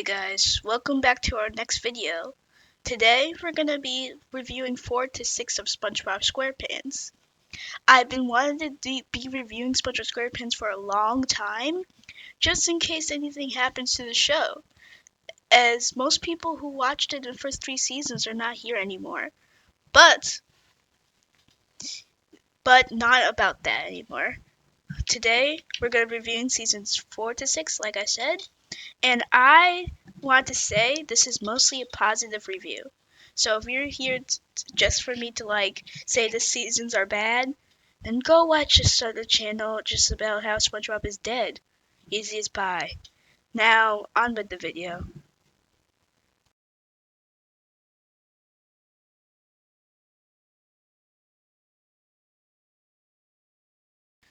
Hey guys, welcome back to our next video. Today we're gonna be reviewing 4 to 6 of SpongeBob SquarePants. I've been wanting to be reviewing SpongeBob SquarePants for a long time, just in case anything happens to the show, as most people who watched it in the first 3 seasons are not here anymore. But not about that anymore. Today we're gonna be reviewing seasons 4 to 6, like I said. And I want to say this is mostly a positive review. So if you're here just for me to say the seasons are bad, then go watch this other channel just about how SpongeBob is dead. Easy as pie. Now on with the video.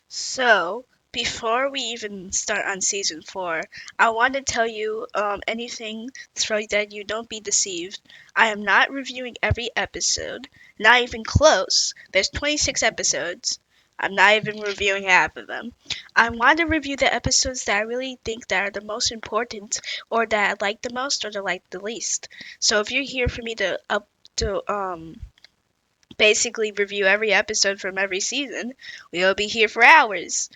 So, before we even start on season 4, I want to tell you anything so that you don't be deceived. I am not reviewing every episode, not even close. There's 26 episodes. I'm not even reviewing half of them. I want to review the episodes that I really think that are the most important, or that I like the most, or that I like the least. So if you're here for me to basically review every episode from every season, we'll be here for hours.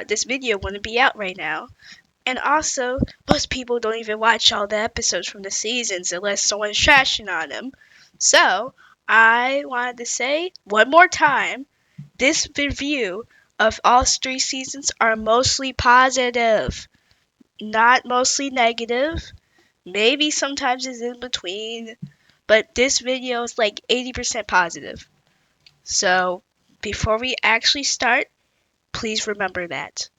This video wouldn't be out right now. And also, most people don't even watch all the episodes from the seasons unless someone's trashing on them. So, I wanted to say one more time, this review of all 3 seasons are mostly positive, not mostly negative. Maybe sometimes it's in between, but this video is like 80% positive. So, before we actually start, please remember that.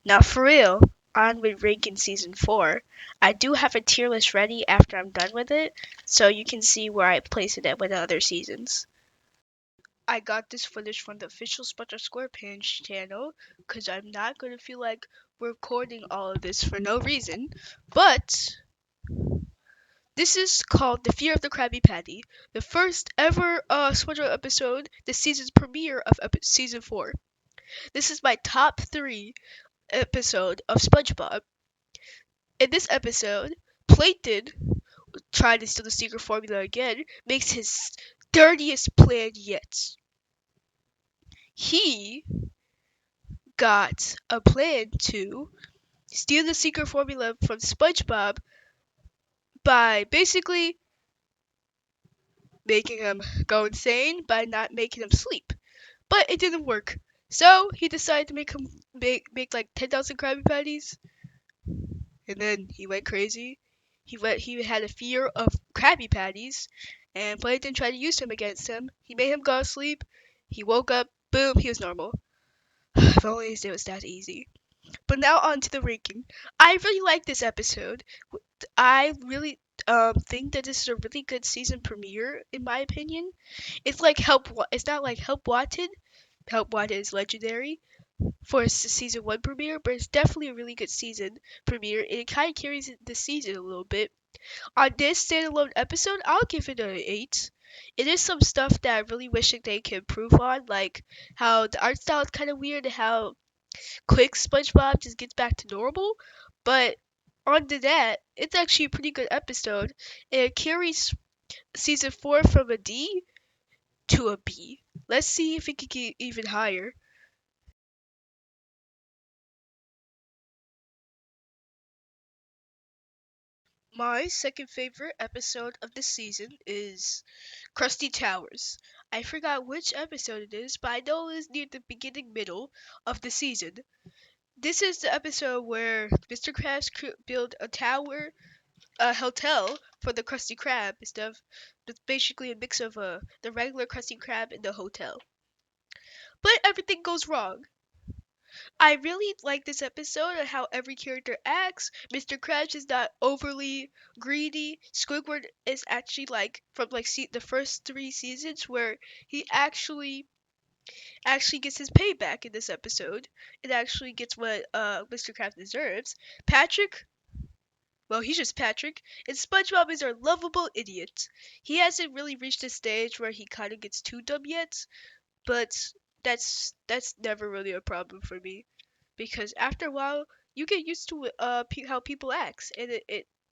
Now, for real, on with ranking season 4. I do have a tier list ready after I'm done with it, so you can see where I place it at with the other seasons. I got this footage from the official SpongeBob SquarePants channel, because I'm not going to feel like recording all of this for no reason, but this is called The Fear of the Krabby Patty, the first ever SpongeBob episode, the season's premiere of season 4. This is my top 3 episode of SpongeBob. In this episode, Plankton, trying to steal the secret formula again, makes his dirtiest plan yet. He got a plan to steal the secret formula from SpongeBob by basically making him go insane by not making him sleep. But it didn't work. So he decided to make him make like 10,000 Krabby Patties, and then he went crazy. He had a fear of Krabby Patties, and Plankton tried to use him against him. He made him go to sleep. He woke up. Boom, he was normal. If only it was that easy. But now on to the ranking. I really like this episode. I really think that this is a really good season premiere, in my opinion. It's like It's not like Help Wanted. Help Wanted is legendary for a season 1 premiere, but it's definitely a really good season premiere. And it kind of carries the season a little bit. On this standalone episode, I'll give it an 8. It is some stuff that I really wish that they could improve on, like how the art style is kind of weird and how quick SpongeBob just gets back to normal. But on to that, it's actually a pretty good episode. And it carries season 4 from a D to a B. Let's see if it can get even higher. My second favorite episode of the season is Krusty Towers. I forgot which episode it is, but I know it is near the beginning middle of the season. This is the episode where Mr. Krabs built a hotel for the Krusty Krab instead of it's basically a mix of the regular Krusty Krab and the hotel. But everything goes wrong. I really like this episode and how every character acts. Mr. Krabs is not overly greedy. Squidward is actually from the first 3 seasons where he actually gets his payback in this episode. It actually gets what Mr. Krabs deserves. Patrick, well, he's just Patrick, and SpongeBob is our lovable idiot. He hasn't really reached a stage where he kind of gets too dumb yet, but that's never really a problem for me, because after a while you get used to how people act, and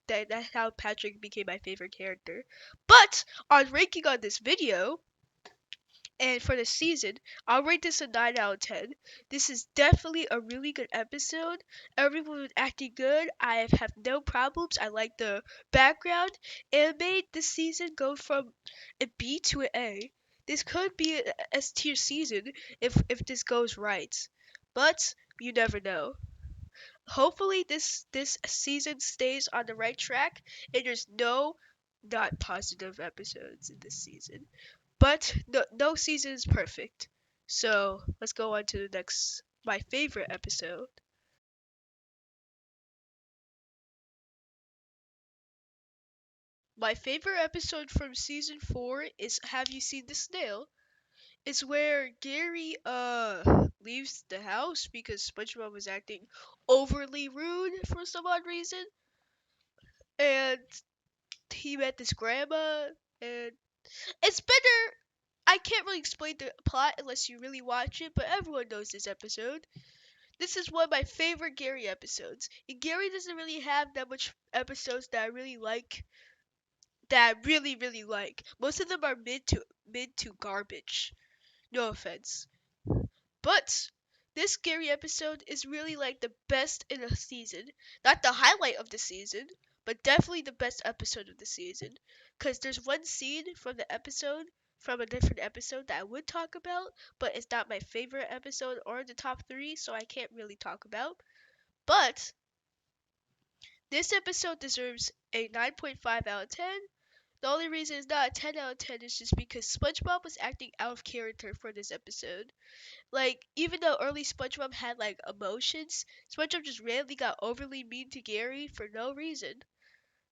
that's how Patrick became my favorite character. But on ranking on this video, and for the season, I'll rate this a 9 out of 10. This is definitely a really good episode. Everyone was acting good. I have no problems. I like the background. It made this season go from a B to an A. This could be a S tier season if this goes right. But you never know. Hopefully this season stays on the right track and there's no not positive episodes in this season. But no season is perfect. So let's go on to the next, my favorite episode. My favorite episode from season 4 is Have You Seen the Snail? It's where Gary leaves the house because SpongeBob was acting overly rude for some odd reason. And he met this grandma, and it's better. I can't really explain the plot unless you really watch it, but everyone knows this episode. This is one of my favorite Gary episodes. And Gary doesn't really have that much episodes that I really like. That I really like. Most of them are mid to garbage. No offense, but this Gary episode is really like the best in the season. Not the highlight of the season, but definitely the best episode of the season. Cause there's one scene from the episode from a different episode that I would talk about, but it's not my favorite episode or the top 3, so I can't really talk about. But this episode deserves a 9.5 out of 10. The only reason it's not a 10 out of 10 is just because SpongeBob was acting out of character for this episode. Like, even though early SpongeBob had, like, emotions, SpongeBob just randomly got overly mean to Gary for no reason.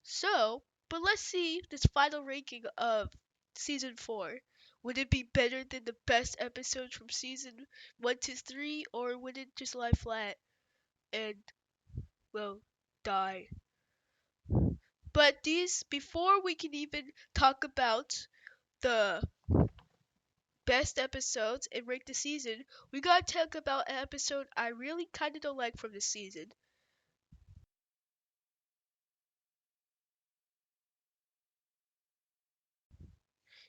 So, but let's see this final ranking of season 4. Would it be better than the best episodes from season 1 to 3, or would it just lie flat and, well, die? But before we can even talk about the best episodes and rank the season, we gotta talk about an episode I really kinda don't like from this season.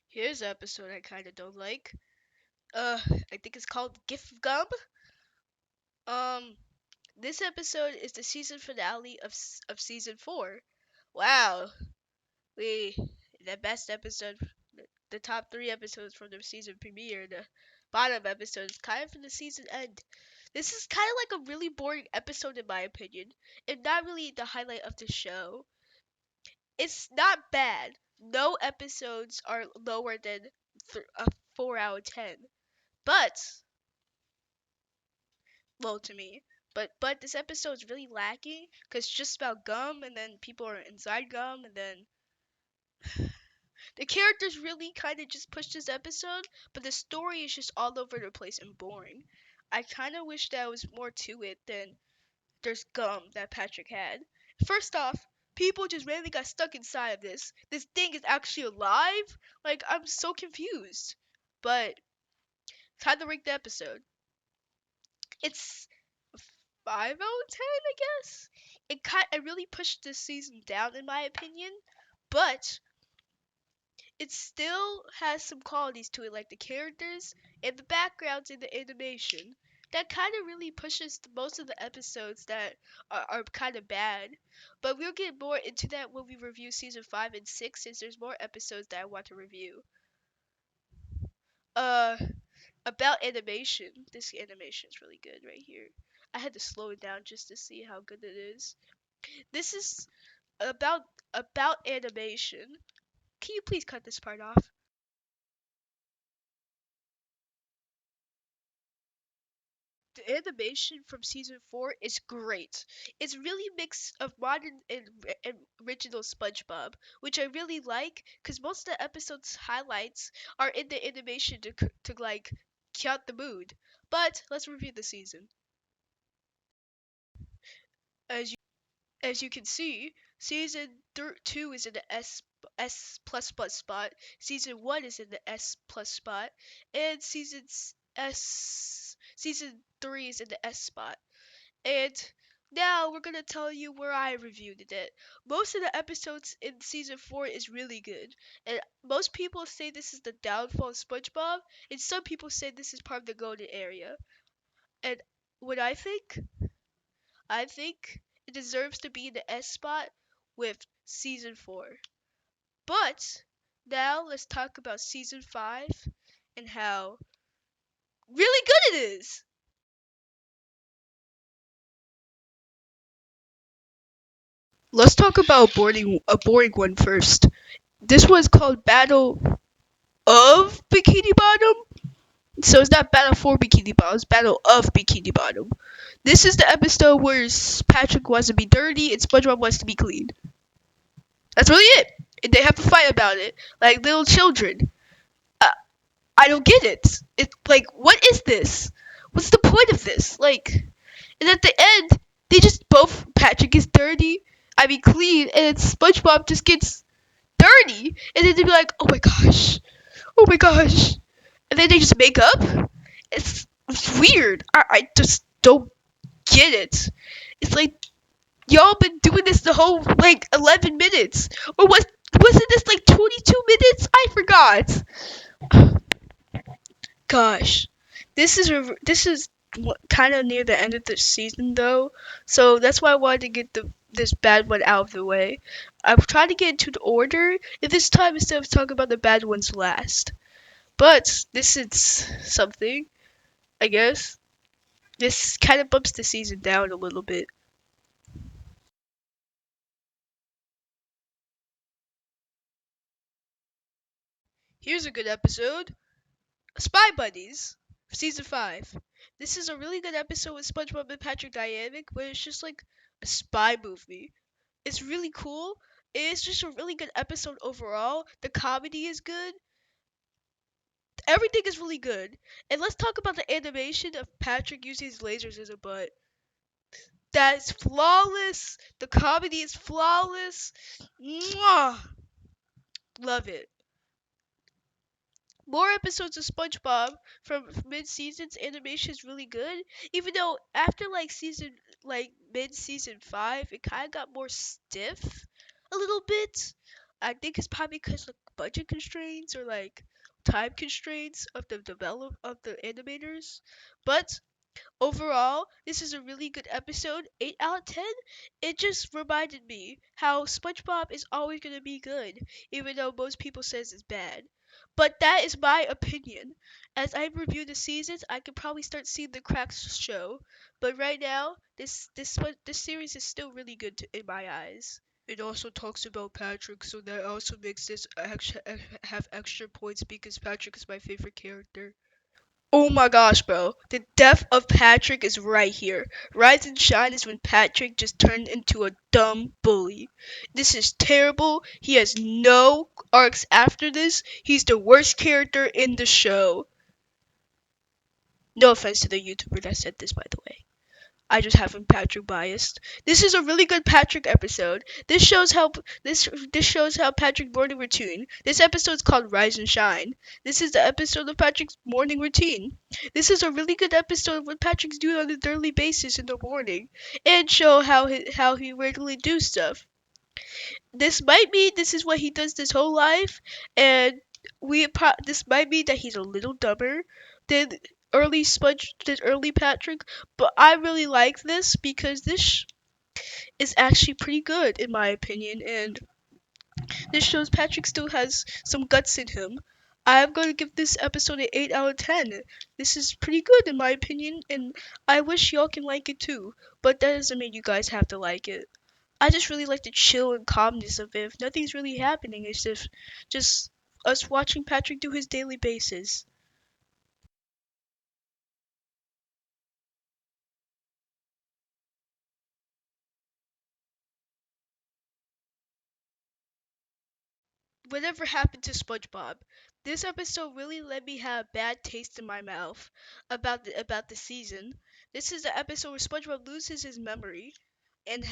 Here's an episode I kinda don't like. I think it's called Gift of Gum. Um, this episode is the season finale of season 4. Wow, we the best episode, the top 3 episodes from the season premiere, the bottom episode is kind of from the season end. This is kind of like a really boring episode in my opinion, and not really the highlight of the show. It's not bad. No episodes are lower than a 4 out of 10. But, well, to me. But this episode is really lacking because it's just about gum, and then people are inside gum, and then the characters really kind of just push this episode, but the story is just all over the place and boring. I kind of wish there was more to it than there's gum that Patrick had. First off, people just randomly got stuck inside of this. This thing is actually alive? Like, I'm so confused. But, time to rank the episode. It's 5 out of 10, I guess? It really pushed this season down, in my opinion. But, it still has some qualities to it, like the characters and the backgrounds and the animation. That kind of really pushes most of the episodes that are kind of bad. But we'll get more into that when we review season 5 and 6, since there's more episodes that I want to review. Uh, about animation. This animation is really good right here. I had to slow it down just to see how good it is. This is about about animation. Can you please cut this part off? The animation from season 4 is great. It's really mix of modern and original SpongeBob, which I really like because most of the episode's highlights are in the animation to like count the mood. But let's review the season. As as you can see, season 2 is in the S plus plus spot. Season 1 is in the S plus spot, and season 3 is in the S spot. And Now we're gonna tell you where I reviewed it. Most of the episodes in season 4 is really good, and most people say this is the downfall of SpongeBob, and some people say this is part of the golden area. And what I think it deserves to be in the S spot with season 4. But now let's talk about season 5 and how really good it is. Let's talk about a boring one first. This was called Battle of Bikini Bottom. So it's not Battle for Bikini Bottom, it's Battle of Bikini Bottom. This is the episode where Patrick wants to be dirty and SpongeBob wants to be clean. That's really it. And they have to fight about it like little children. Uh, I don't get it. It's like, what is this? What's the point of this? Like, and at the end, they just both Patrick is dirty, I mean clean, and SpongeBob just gets dirty, and then they'd be like, oh my gosh, and then they just make up. It's weird. I just don't get it. It's like y'all been doing this the whole like 11 minutes, or wasn't this like 22 minutes? I forgot. Gosh, this is kind of near the end of the season though, so that's why I wanted to get this bad one out of the way. I've tried to get into the order, and this time instead of talking about the bad ones last. But this is something, I guess. This kind of bumps the season down a little bit. Here's a good episode. Spy Buddies, season 5. This is a really good episode with SpongeBob and Patrick dynamic, where it's just like a spy movie. It's really cool. It's just a really good episode overall. The comedy is good. Everything is really good. And let's talk about the animation of Patrick using his lasers as a butt. That's flawless. The comedy is flawless. Mwah! Love it. More episodes of SpongeBob from mid-season's animation is really good. Even though after like mid-season 5, it kind of got more stiff a little bit. I think it's probably because like budget constraints or like time constraints of the animators. But overall, this is a really good episode. 8 out of 10. It just reminded me how SpongeBob is always going to be good, even though most people says it's bad. But that is my opinion. As I review the seasons, I could probably start seeing the cracks show. But right now, this series is still really good in my eyes. It also talks about Patrick, so that also makes this have extra points because Patrick is my favorite character. Oh my gosh, bro. The death of Patrick is right here. Rise and Shine is when Patrick just turned into a dumb bully. This is terrible. He has no arcs after this. He's the worst character in the show. No offense to the YouTuber that said this, by the way. I just have him Patrick biased. This is a really good Patrick episode. This shows how Patrick's morning routine. This episode is called Rise and Shine. This is the episode of Patrick's morning routine. This is a really good episode of what Patrick's doing on a daily basis in the morning, and show how he regularly do stuff. This might mean this is what he does this whole life, and this might mean that he's a little dumber than early Patrick, but I really like this because this is actually pretty good in my opinion, and this shows Patrick still has some guts in him. I'm going to give this episode an 8 out of 10. This is pretty good in my opinion, and I wish y'all can like it too, but that doesn't mean you guys have to like it. I just really like the chill and calmness of it. If nothing's really happening, it's just us watching Patrick do his daily basis. Whatever happened to SpongeBob? This episode really let me have a bad taste in my mouth about the season. This is the episode where SpongeBob loses his memory, and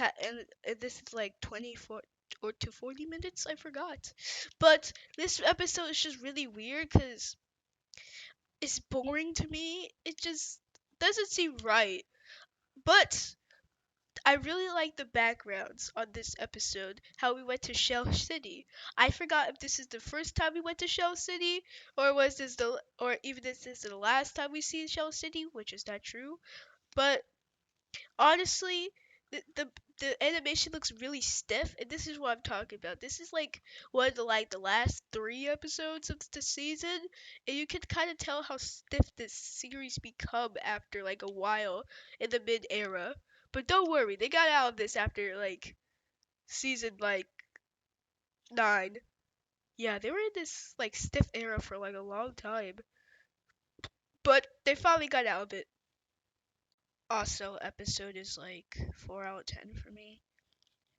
this is like 24 or to 40 minutes. I forgot, but this episode is just really weird because it's boring to me. It just doesn't seem right. But I really like the backgrounds on this episode. How we went to Shell City. I forgot if this is the first time we went to Shell City, or even this is the last time we see Shell City, which is not true. But honestly, the animation looks really stiff, and this is what I'm talking about. This is like one of the last 3 episodes of the season, and you can kind of tell how stiff this series become after like a while in the mid era. But don't worry, they got out of this after like season like 9. Yeah, they were in this like stiff era for like a long time, but they finally got out of it. Also, episode is like 4 out of 10 for me.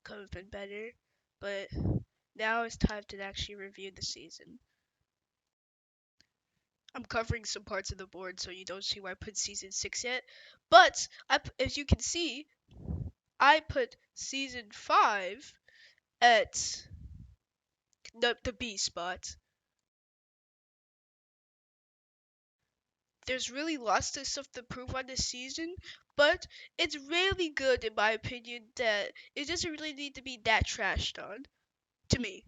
Could have been better, but now it's time to actually review the season. I'm covering some parts of the board so you don't see where I put season 6 yet, but as you can see, I put season 5 at the B spot. There's really lots of stuff to prove on this season, but it's really good in my opinion that it doesn't really need to be that trashed on, to me.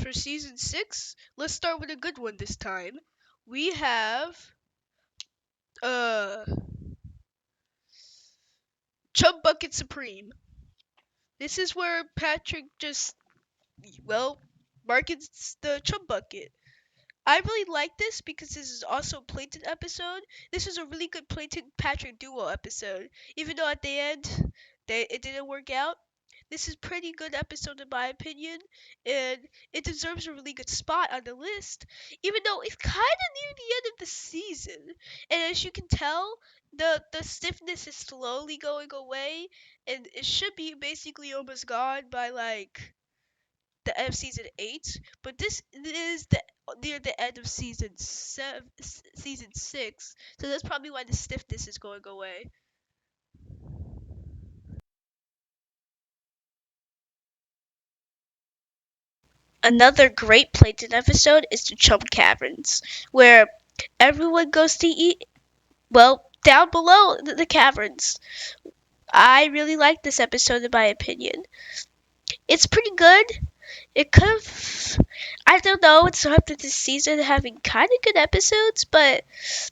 For season 6, let's start with a good one this time. We have uh Chub Bucket Supreme. This is where Patrick just, well, markets the Chub Bucket. I really like this because this is also a Plankton episode. This is a really good Plankton Patrick duo episode. Even though at the end it didn't work out, this is pretty good episode in my opinion, and it deserves a really good spot on the list. Even though it's kind of near the end of the season, and as you can tell, the stiffness is slowly going away, and it should be basically almost gone by like the end of season 8, but this is the near the end of season 6, so that's probably why the stiffness is going away. Another great Plankton episode is the Chum Caverns, where everyone goes to eat, well, down below the caverns. I really like this episode in my opinion. It's pretty good. It could have, I don't know, it's after this season having kind of good episodes, but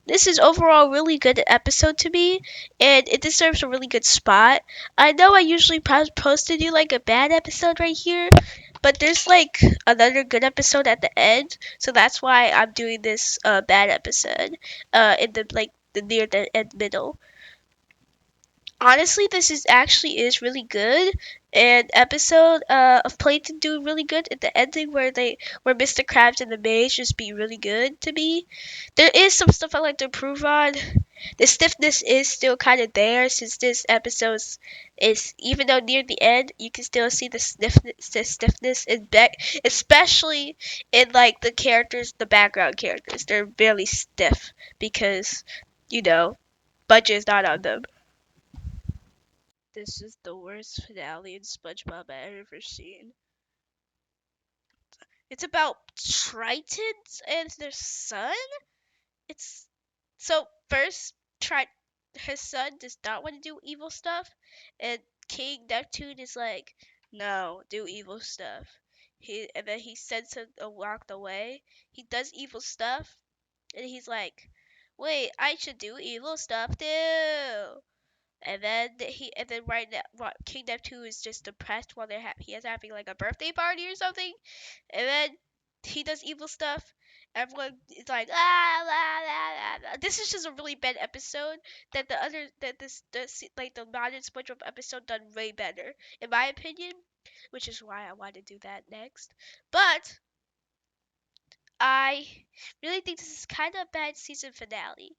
this is overall a really good episode to me, and it deserves a really good spot. I know I usually posted you like a bad episode right here, but there's like another good episode at the end, so that's why I'm doing this bad episode in the like the near the end middle. Honestly, this is actually is really good. And episode of Plankton do really good at the ending where Mr. Krabs and the maze just be really good to me. There is some stuff I like to improve on. The stiffness is still kind of there since this episode is, even though near the end you can still see the stiffness in back, especially in like the characters, the background characters. They're barely stiff because you know budget is not on them. This is the worst finale in SpongeBob I've ever seen. It's about Tritons and their son. It's so first, his son does not want to do evil stuff, and King Neptune is like, "No, do evil stuff." And then he sends him walked away. He does evil stuff, and he's like, "Wait, I should do evil stuff too." And then right now, King Neptune is just depressed while he is having like a birthday party or something, and then he does evil stuff. Everyone is like ah, la, la, la, la. This is just a really bad episode that the other that this like the modern SpongeBob episode done way better in my opinion, which is why I want to do that next. But I really think this is kind of a bad season finale.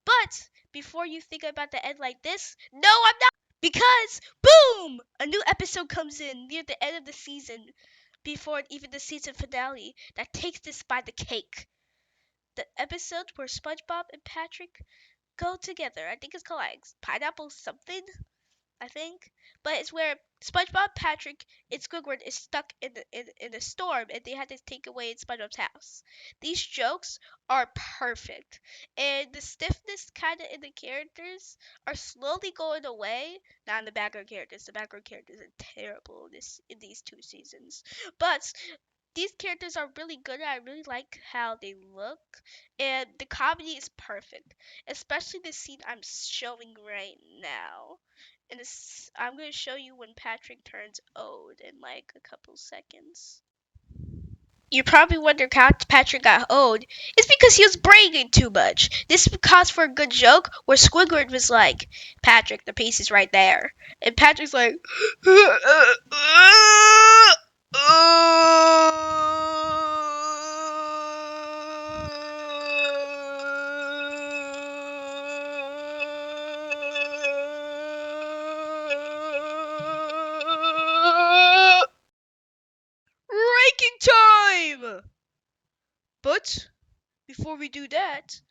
But before you think about the end like this, no, I'm not. Because, boom! A new episode comes in near the end of the season, before even the season finale, that takes this by the cake. The episode where SpongeBob and Patrick go together. I think it's called like Pineapple something. I think. But it's where SpongeBob, Patrick, and Squidward is stuck in a storm and they had to take away SpongeBob's house. These jokes are perfect. And the stiffness kind of in the characters are slowly going away. Not in the background characters. The background characters are terrible in these 2 seasons. But these characters are really good. I really like how they look, and the comedy is perfect, especially the scene I'm showing right now. And I'm going to show you when Patrick turns old in like a couple seconds. You probably wonder how Patrick got old. It's because he was bragging too much. This calls for a good joke where Squidward was like, Patrick, the piece is right there. And Patrick's like, Ranking time! But before we do that,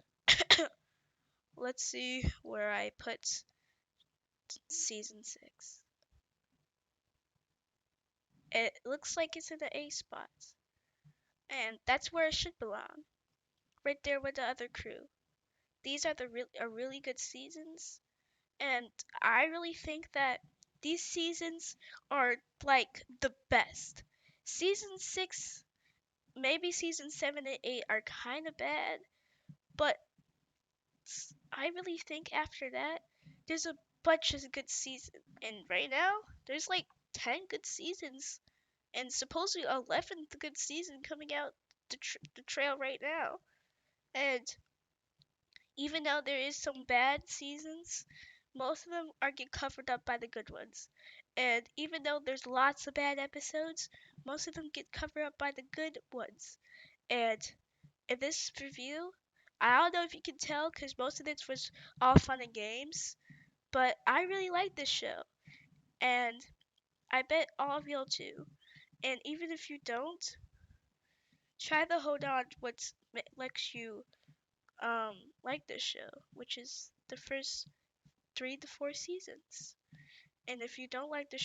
let's see where I put season 6. It looks like it's in the A spot. And that's where it should belong. Right there with the other crew. These are really good seasons. And I really think that these seasons are like the best. Season 6, maybe season 7 and 8 are kind of bad. But I really think after that, there's a bunch of good seasons. And right now, there's like 10 good seasons. And supposedly 11th good season coming out the trail right now. And even though there is some bad seasons, most of them are get covered up by the good ones. And even though there's lots of bad episodes, most of them get covered up by the good ones. And in this review, I don't know if you can tell because most of this was all fun and games, but I really like this show. And I bet all of y'all too. And even if you don't, try to hold on to what makes you like this show, which is the first 3 to 4 seasons. And if you don't like the